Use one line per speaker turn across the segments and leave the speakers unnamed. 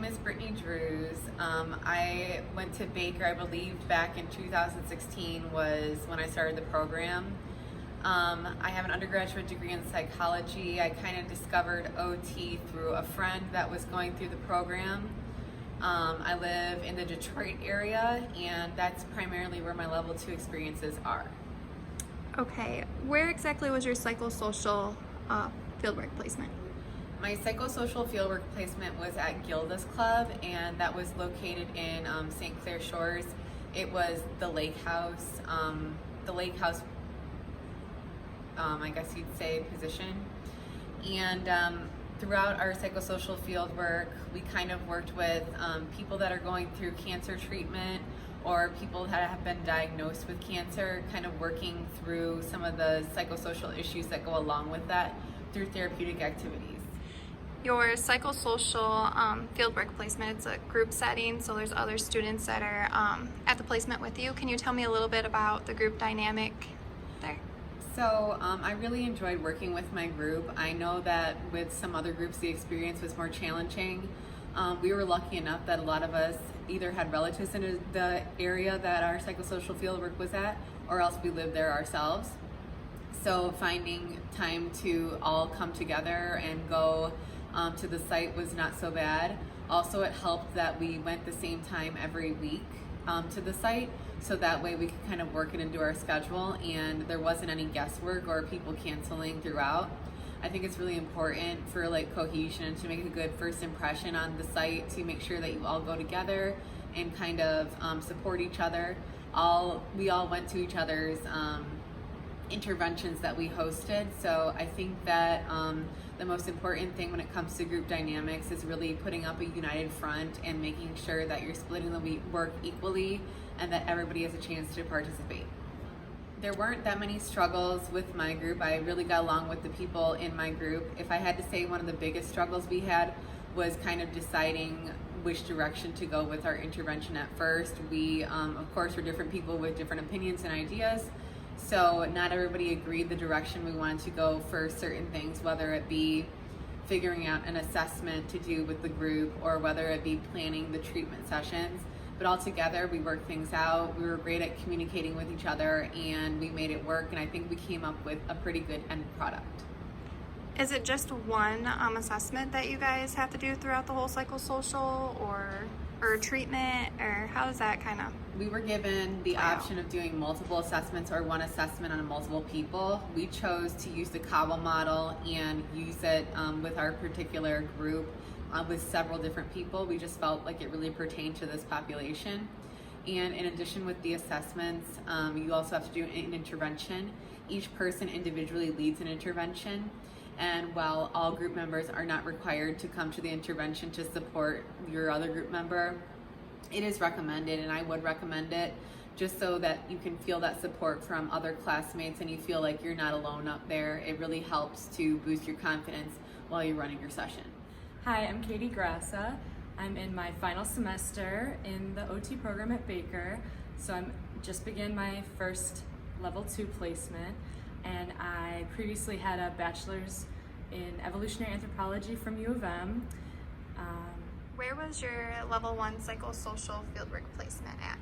name is Brittany Drews. I went to Baker, I believe, back in 2016 was when I started the program. I have an undergraduate degree in psychology. I kind of discovered OT through a friend that was going through the program. I live in the Detroit area, and that's primarily where my level 2 experiences are.
Okay, where exactly was your psychosocial fieldwork placement?
My psychosocial fieldwork placement was at Gilda's Club, and that was located in St. Clair Shores. It was the lake house, I guess you'd say, position. And throughout our psychosocial field work, we kind of worked with people that are going through cancer treatment or people that have been diagnosed with cancer, kind of working through some of the psychosocial issues that go along with that through therapeutic activities.
Your psychosocial fieldwork placement, it's a group setting, so there's other students that are at the placement with you. Can you tell me a little bit about the group dynamic there?
So I really enjoyed working with my group. I know that with some other groups the experience was more challenging. We were lucky enough that a lot of us either had relatives in the area that our psychosocial fieldwork was at, or else we lived there ourselves. So finding time to all come together and go to the site was not so bad. Also, it helped that we went the same time every week to the site, so that way we could kind of work it into our schedule and there wasn't any guesswork or people canceling throughout. I think it's really important for like cohesion, to make a good first impression on the site, to make sure that you all go together and kind of support each other. We all went to each other's interventions that we hosted, so I think that the most important thing when it comes to group dynamics is really putting up a united front and making sure that you're splitting the work equally and that everybody has a chance to participate. There weren't that many struggles with my group. I really got along with the people in my group. If I had to say, one of the biggest struggles we had was kind of deciding which direction to go with our intervention at first. We, of course, were different people with different opinions and ideas, so not everybody agreed the direction we wanted to go for certain things, whether it be figuring out an assessment to do with the group or whether it be planning the treatment sessions. But all together, we worked things out. We were great at communicating with each other, and we made it work, and I think we came up with a pretty good end product.
Is it just one assessment that you guys have to do throughout the whole psychosocial, or treatment, or how does that kind of?
We were given the option of doing multiple assessments or one assessment on multiple people. We chose to use the CAWA model and use it with our particular group with several different people. We just felt like it really pertained to this population. And in addition with the assessments, you also have to do an intervention. Each person individually leads an intervention. And while all group members are not required to come to the intervention to support your other group member, it is recommended, and I would recommend it, just so that you can feel that support from other classmates and you feel like you're not alone up there. It really helps to boost your confidence while you're running your session.
Hi, I'm Katie Grassa. I'm in my final semester in the OT program at Baker, so I'm just began my first level 2 placement, and I previously had a bachelor's in evolutionary anthropology from U of M.
Where was your level 1 psychosocial fieldwork placement at?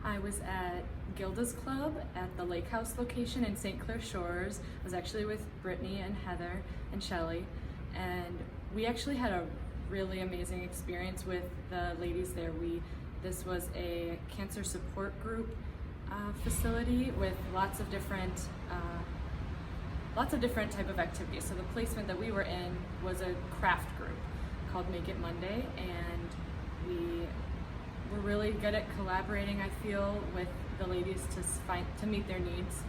I was at Gilda's Club at the Lake House location in St. Clair Shores. I was actually with Brittany and Heather and Shelly, and we actually had a really amazing experience with the ladies there. This was a cancer support group facility with lots of different type of activities. So the placement that we were in was a craft group called Make It Monday, and we were really good at collaborating, I feel, with the ladies to meet their needs.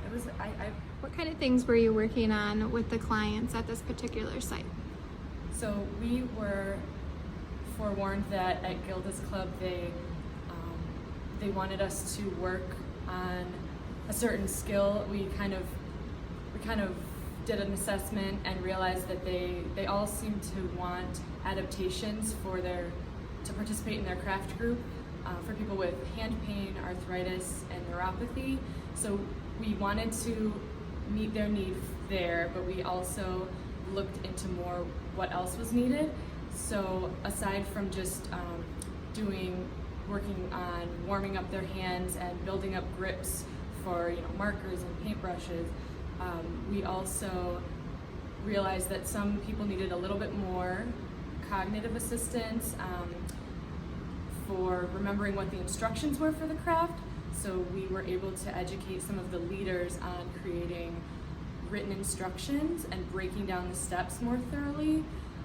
It was
What kind of things were you working on with the clients at this particular site?
So we were forewarned that at Gilda's Club they wanted us to work on a certain skill. We kind of did an assessment and realized that they all seemed to want adaptations to participate in their craft group for people with hand pain, arthritis, and neuropathy. So we wanted to meet their need there, but we also looked into more what else was needed. So aside from just working on warming up their hands and building up grips for markers and paintbrushes, we also realized that some people needed a little bit more cognitive assistance for remembering what the instructions were for the craft. So we were able to educate some of the leaders on creating written instructions and breaking down the steps more thoroughly,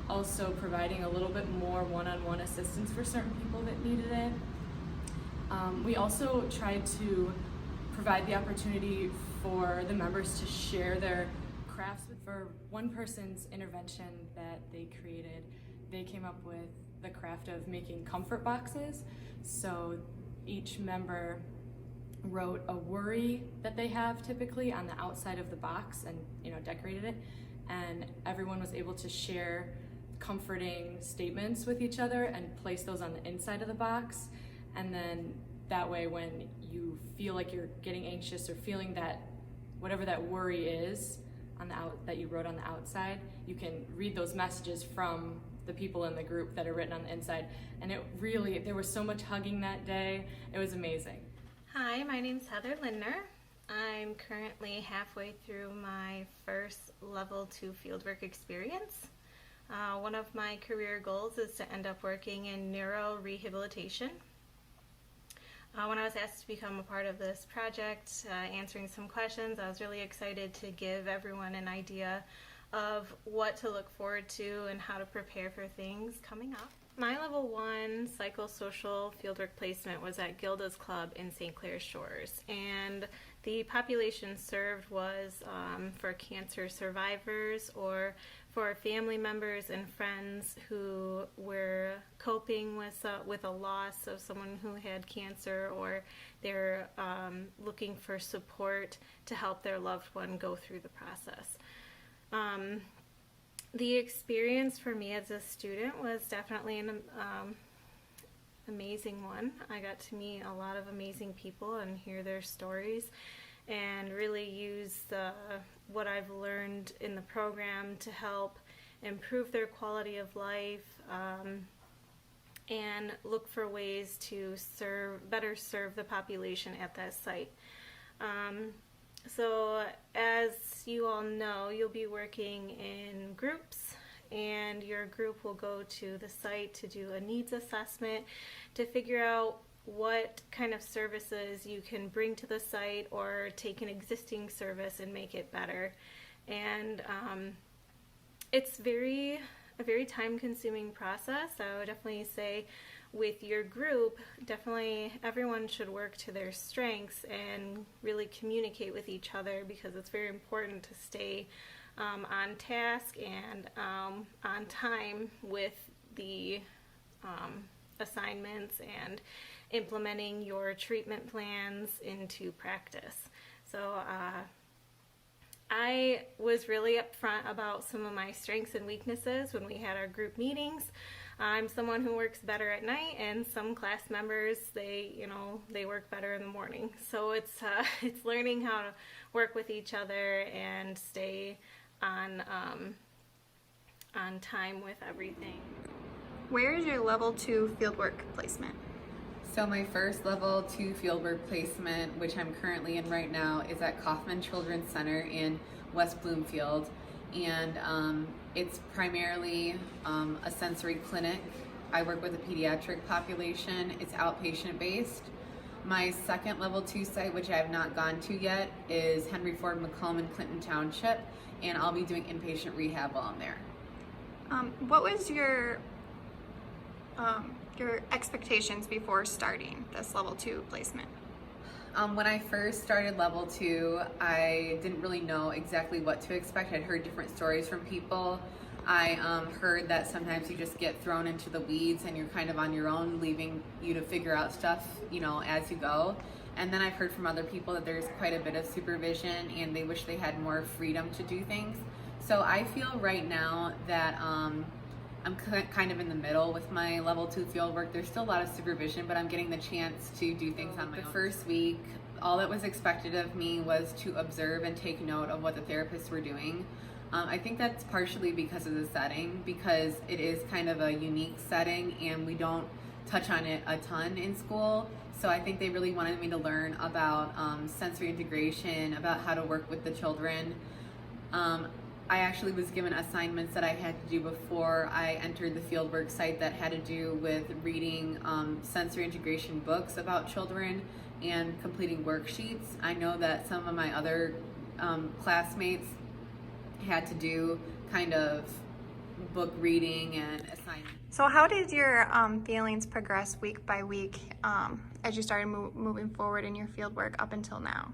also providing a little bit more one-on-one assistance for certain people that needed it. We also tried to provide the opportunity for the members to share their crafts. For one person's intervention that they created, they came up with the craft of making comfort boxes. So each member wrote a worry that they have typically on the outside of the box and decorated it, and everyone was able to share comforting statements with each other and place those on the inside of the box. And then that way, when you feel like you're getting anxious or feeling that whatever that worry is that you wrote on the outside, you can read those messages from the people in the group that are written on the inside. And there was so much hugging that day. It was amazing.
Hi, my name's Heather Lindner. I'm currently halfway through my first level 2 fieldwork experience. One of my career goals is to end up working in neurorehabilitation. When I was asked to become a part of this project, answering some questions, I was really excited to give everyone an idea of what to look forward to and how to prepare for things coming up. My level 1 psychosocial fieldwork placement was at Gilda's Club in St. Clair Shores, and the population served was for cancer survivors or for family members and friends who were coping with a loss of someone who had cancer, or they're looking for support to help their loved one go through the process. The experience for me as a student was definitely an amazing one. I got to meet a lot of amazing people and hear their stories, and really use what I've learned in the program to help improve their quality of life, and look for ways to better serve the population at that site. So as you all know, you'll be working in groups, and your group will go to the site to do a needs assessment to figure out what kind of services you can bring to the site or take an existing service and make it better. And it's a very time-consuming process. I would definitely say with your group, definitely everyone should work to their strengths and really communicate with each other, because it's very important to stay on task and on time with the assignments and implementing your treatment plans into practice. So I was really upfront about some of my strengths and weaknesses when we had our group meetings. I'm someone who works better at night, and some class members, they work better in the morning. So it's learning how to work with each other and stay on time with everything.
Where is your level 2 fieldwork placement?
So my first level 2 fieldwork placement, which I'm currently in right now, is at Kaufman Children's Center in West Bloomfield. And it's primarily a sensory clinic. I work with a pediatric population. It's outpatient based. My second level 2 site, which I have not gone to yet, is Henry Ford Macomb in Clinton Township, and I'll be doing inpatient rehab while I'm there.
What was your expectations before starting this level 2 placement?
When I first started level 2, I didn't really know exactly what to expect. I'd heard different stories from people. I heard that sometimes you just get thrown into the weeds and you're kind of on your own, leaving you to figure out stuff, as you go. And then I've heard from other people that there's quite a bit of supervision and they wish they had more freedom to do things. So I feel right now that I'm kind of in the middle with my level 2 fieldwork. There's still a lot of supervision, but I'm getting the chance to do things on my own. The first week, all that was expected of me was to observe and take note of what the therapists were doing. I think that's partially because of the setting, because it is kind of a unique setting and we don't touch on it a ton in school. So I think they really wanted me to learn about sensory integration, about how to work with the children. I actually was given assignments that I had to do before I entered the fieldwork site that had to do with reading sensory integration books about children and completing worksheets. I know that some of my other classmates had to do kind of book reading and assignments.
So how did your feelings progress week by week as you started moving forward in your fieldwork up until now?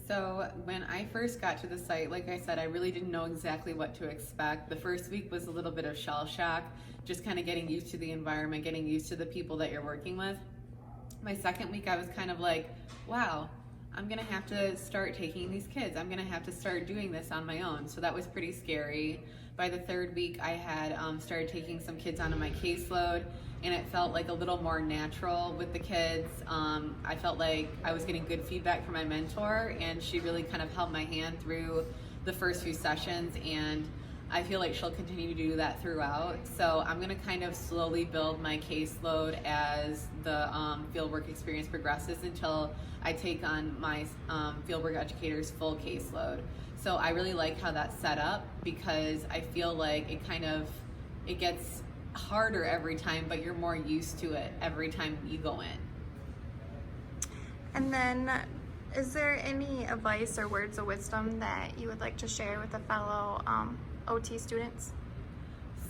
So when I first got to the site, like I said, I really didn't know exactly what to expect. The first week was a little bit of shell shock, just kind of getting used to the environment, getting used to the people that you're working with. My second week, I was kind of like, wow, I'm gonna have to start taking these kids. I'm gonna have to start doing this on my own. So that was pretty scary. By the third week, I had started taking some kids onto my caseload, and it felt like a little more natural with the kids. I felt like I was getting good feedback from my mentor, and she really kind of held my hand through the first few sessions, and I feel like she'll continue to do that throughout. So I'm gonna kind of slowly build my caseload as the fieldwork experience progresses until I take on my fieldwork educator's full caseload. So I really like how that's set up, because I feel like it gets harder every time, but you're more used to it every time you go in.
And then, is there any advice or words of wisdom that you would like to share with the fellow OT students?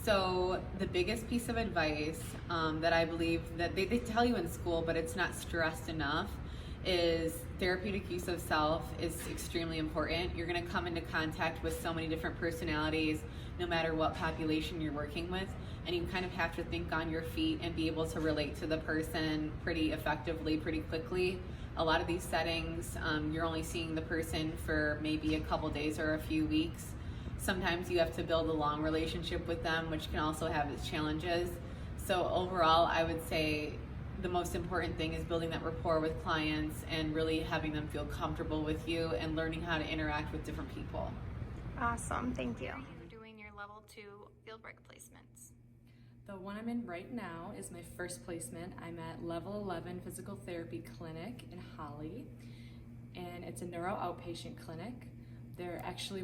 So the biggest piece of advice that I believe that they tell you in school, but it's not stressed enough, is therapeutic use of self is extremely important. You're going to come into contact with so many different personalities, no matter what population you're working with, and you kind of have to think on your feet and be able to relate to the person pretty effectively, pretty quickly. A lot of these settings, you're only seeing the person for maybe a couple days or a few weeks. Sometimes you have to build a long relationship with them, which can also have its challenges. So overall, I would say the most important thing is building that rapport with clients and really having them feel comfortable with you and learning how to interact with different people.
Awesome, thank you. You're doing your level 2 fieldwork placements.
The one I'm in right now is my first placement. I'm at level 11 physical therapy clinic in Holly, and it's a neuro outpatient clinic.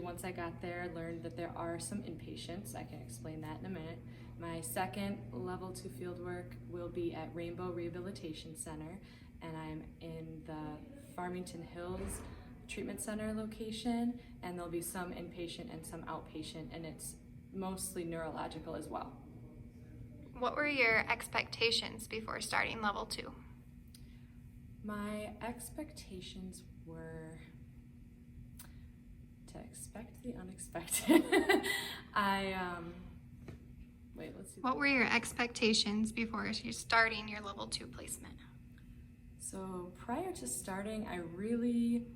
Once I got there, learned that there are some inpatients. I can explain that in a minute. My second level 2 fieldwork will be at Rainbow Rehabilitation Center, and I'm in the Farmington Hills Treatment Center location, and there'll be some inpatient and some outpatient, and it's mostly neurological as well.
What were your expectations before starting level 2?
My expectations were to expect the unexpected.
What were your expectations before you starting your level 2 placement?
So prior to starting, I really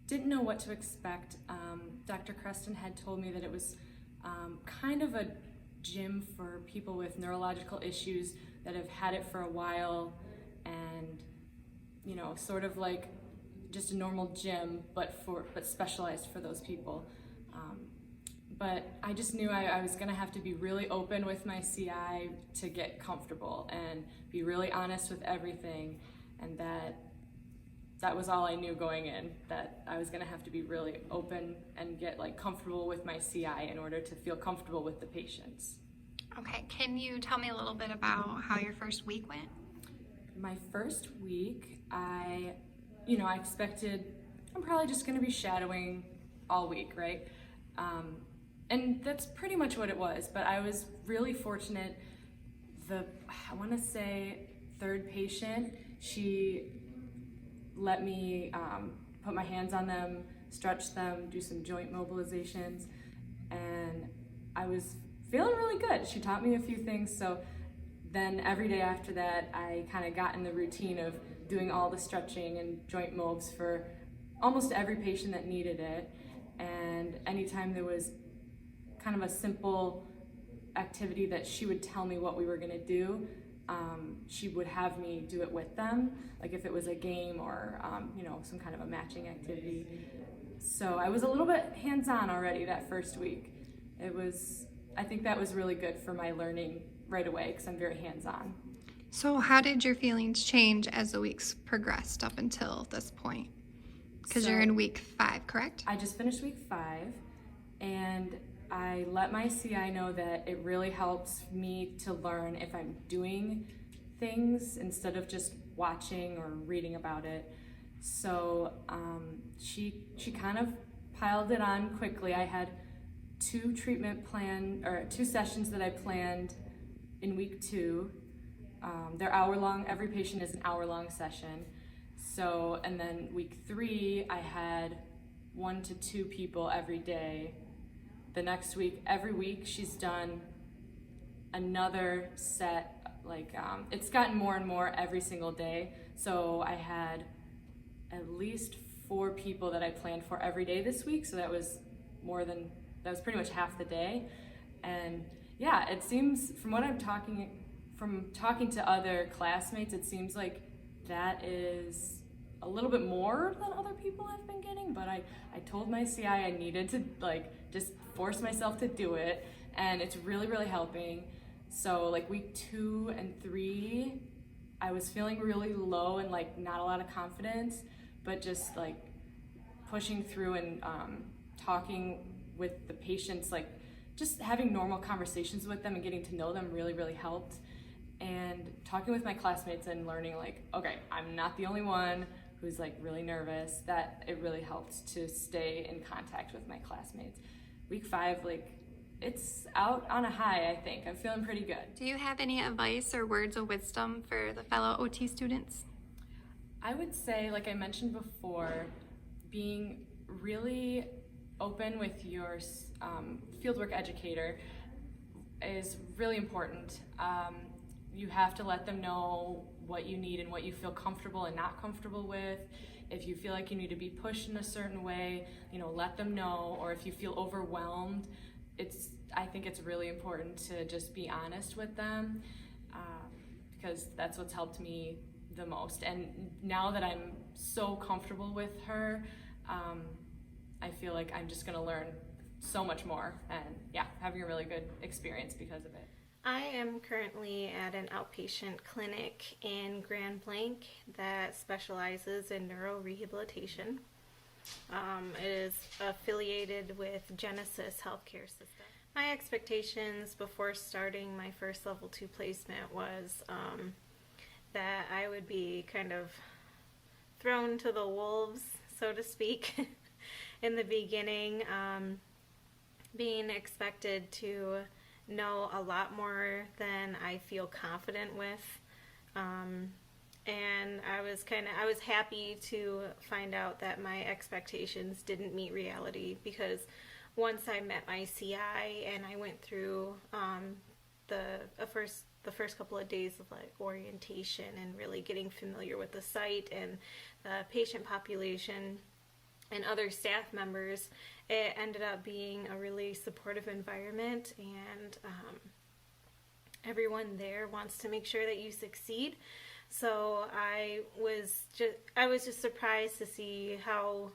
didn't know what to expect. Dr. Creston had told me that it was kind of a gym for people with neurological issues that have had it for a while, and sort of like just a normal gym, but specialized for those people. But I just knew I was gonna have to be really open with my CI to get comfortable and be really honest with everything, and that was all I knew going in, that I was gonna have to be really open and get comfortable with my CI in order to feel comfortable with the patients.
Okay, can you tell me a little bit about how your first week went?
My first week, I expected I'm probably just gonna be shadowing all week, right? And that's pretty much what it was, but I was really fortunate. I wanna say third patient, she let me put my hands on them, stretch them, do some joint mobilizations, and I was feeling really good. She taught me a few things, so then every day after that, I kind of got in the routine of doing all the stretching and joint mobs for almost every patient that needed it. And anytime there was kind of a simple activity that she would tell me what we were gonna do, she would have me do it with them, like if it was a game or some kind of a matching activity. So I was a little bit hands-on already that first week. I think that was really good for my learning right away because I'm very hands-on.
So how did your feelings change as the weeks progressed up until this point? Because you're in week 5, correct?
I just finished week 5, and I let my CI know that it really helps me to learn if I'm doing things instead of just watching or reading about it. So she kind of piled it on quickly. I had 2 sessions that I planned in week 2. They're hour-long. Every patient is an hour-long session. So, and then week 3, I had 1 to 2 people every day. The next week, every week, she's done another set. It's gotten more and more every single day. So I had at least 4 people that I planned for every day this week. So that was pretty much half the day. And yeah, it seems from talking to other classmates, it seems like that is a little bit more than other people have been getting, but I told my CI I needed to just force myself to do it, and it's really, really helping. So week 2 and 3, I was feeling really low and not a lot of confidence, but just pushing through and talking with the patients, just having normal conversations with them and getting to know them really, really helped. And talking with my classmates and learning okay, I'm not the only one who's really nervous, that it really helped to stay in contact with my classmates. Week 5, it's out on a high, I think. I'm feeling pretty good.
Do you have any advice or words of wisdom for the fellow OT students?
I would say, like I mentioned before, being really open with your fieldwork educator is really important. You have to let them know what you need and what you feel comfortable and not comfortable with. If you feel like you need to be pushed in a certain way, let them know. Or if you feel overwhelmed, I think it's really important to just be honest with them, because that's what's helped me the most. And now that I'm so comfortable with her, I feel like I'm just gonna learn so much more, and having a really good experience because of it.
I am currently at an outpatient clinic in Grand Blanc that specializes in neurorehabilitation. It is affiliated with Genesis Healthcare System. My expectations before starting my first level 2 placement was that I would be kind of thrown to the wolves, so to speak, in the beginning, being expected to know a lot more than I feel confident with, and I was happy to find out that my expectations didn't meet reality, because once I met my CI and I went through the first couple of days of orientation and really getting familiar with the site and the patient population and other staff members, it ended up being a really supportive environment, and everyone there wants to make sure that you succeed. So I was just surprised to see how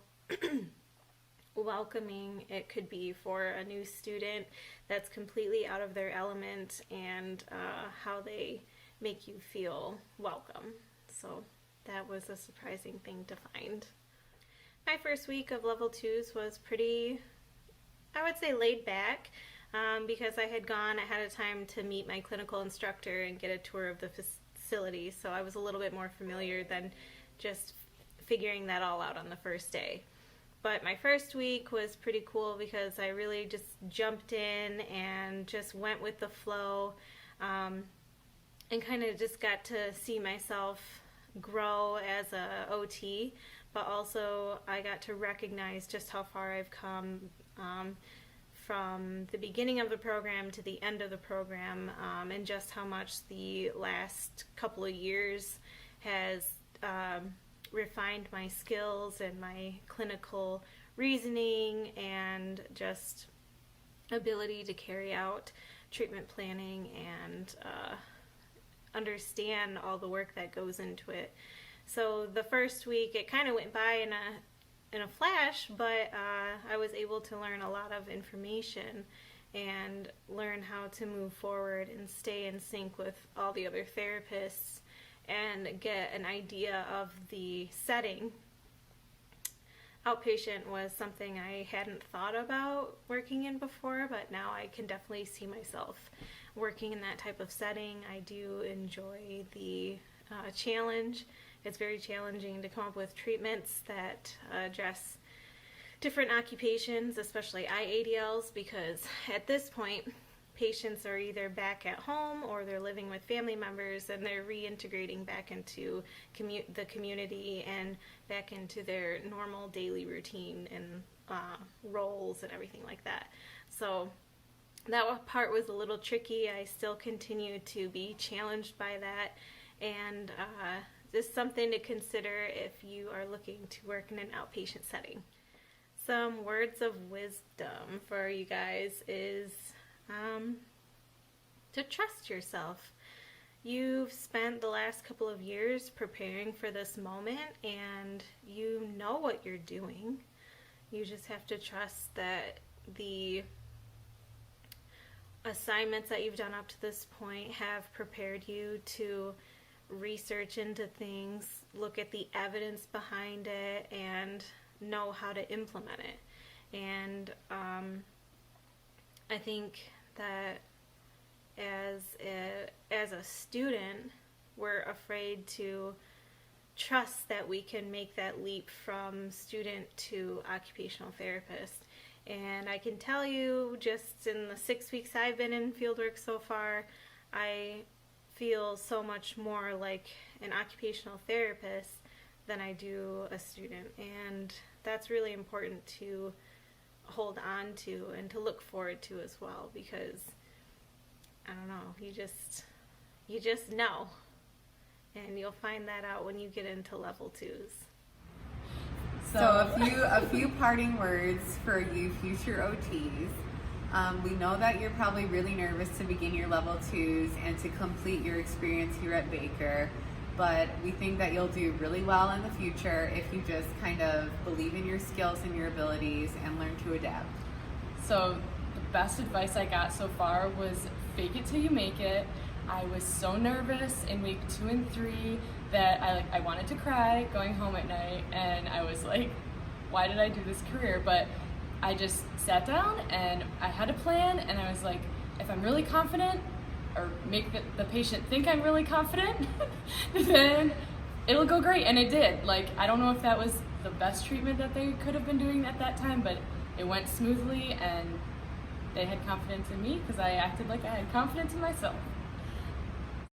welcoming it could be for a new student that's completely out of their element, and how they make you feel welcome. So that was a surprising thing to find. My first week of level 2s was pretty, I would say, laid back, because I had gone ahead of time to meet my clinical instructor and get a tour of the facility, so I was a little bit more familiar than just figuring that all out on the first day. But my first week was pretty cool because I really just jumped in and just went with the flow, and kind of just got to see myself grow as a OT, but also I got to recognize just how far I've come, from the beginning of the program to the end of the program, and just how much the last couple of years has refined my skills and my clinical reasoning and just ability to carry out treatment planning and understand all the work that goes into it. So the first week, it kind of went by in in a flash, but I was able to learn a lot of information and learn how to move forward and stay in sync with all the other therapists and get an idea of the setting. Outpatient was something I hadn't thought about working in before, but now I can definitely see myself working in that type of setting. I do enjoy the challenge. It's very challenging to come up with treatments that address different occupations, especially IADLs, because at this point, patients are either back at home or they're living with family members and they're reintegrating back into the community and back into their normal daily routine and roles and everything like that. So that part was a little tricky. I still continue to be challenged by that, and just something to consider if you are looking to work in an outpatient setting. Some words of wisdom for you guys is to trust yourself. You've spent the last couple of years preparing for this moment and you know what you're doing. You just have to trust that the assignments that you've done up to this point have prepared you to research into things, look at the evidence behind it, and know how to implement it. And I think that as a student, we're afraid to trust that we can make that leap from student to occupational therapist. And I can tell you, just in the 6 weeks I've been in fieldwork so far, I feel so much more like an occupational therapist than I do a student. And that's really important to hold on to and to look forward to as well, because I don't know, you just know, and you'll find that out when you get into level 2s.
So a few parting words for you future OTs. We know that you're probably really nervous to begin your level 2s and to complete your experience here at Baker, but we think that you'll do really well in the future if you just kind of believe in your skills and your abilities and learn to adapt.
So the best advice I got so far was fake it till you make it. I was so nervous in week 2 and 3 that I wanted to cry going home at night, and I was like, why did I do this career? But I just sat down and I had a plan, and I was like, if I'm really confident, or make the patient think I'm really confident, then it'll go great. And it did. Like, I don't know if that was the best treatment that they could have been doing at that time, but it went smoothly and they had confidence in me because I acted like I had confidence in myself.